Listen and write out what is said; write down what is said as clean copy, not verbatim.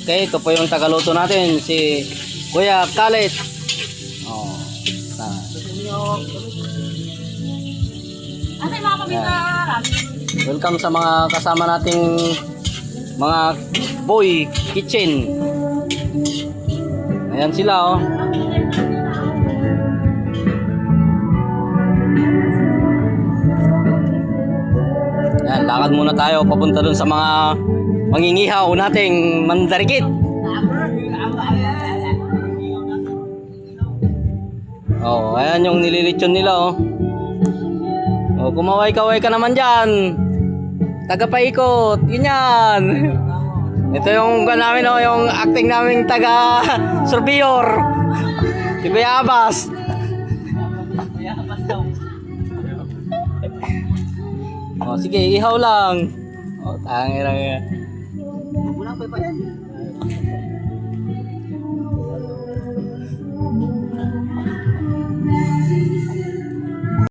Okay, ito po yung tagaluto natin, si Kuya Kalit. Oh, Asa yung mga pamilya? welcome sa mga kasama nating mga boy kitchen. Ayan sila oh. Ayan, lakad muna tayo papunta dun sa mga mangingihaw nating mandarikit. Oh, ayan yung nililitsyon nila oh. Oh, kumaway-kaway ka naman dyan. Taga-paikot. Yun yan. Ito yung namin oh, yung acting naming taga-surveyor. Si Kuya Abbas. Oh, sige, ihaw lang. Oh, tangin lang yan.